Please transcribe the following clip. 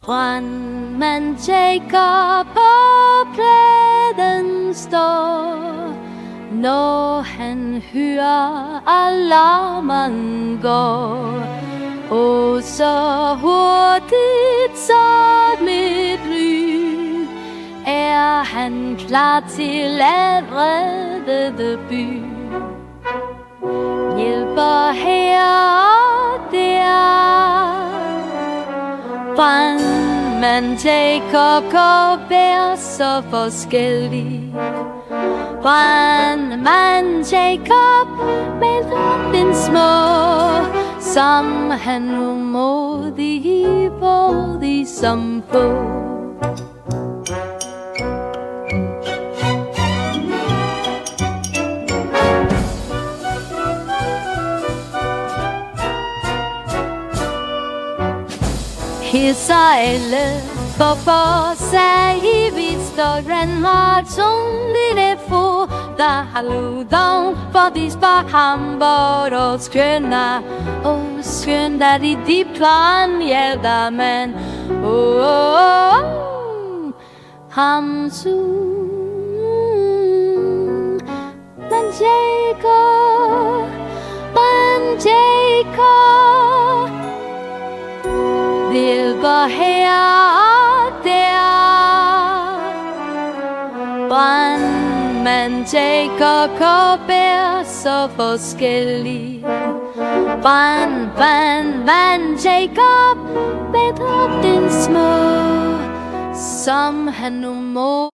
Brandmand Jacob på plæden står, når han hører alarmen går. Og så hurtigt som et lyn er han klar til at redde byen. Hjælper her og der, brandmand Jacob kan være så forskellig. Brandmand Jacob melder den små, som han umodig både som få. Hilser alle for sig vi står Danmark som lille få, der har ludan for de spar ham vår skønner. Og skønt er de dybt plan hjælper man. Ham man Jacob, man Jacob, hjælper her og der. Brandmand Jacob kan være så forskellig. Brandmand Jacob bedre den små, som han nu må.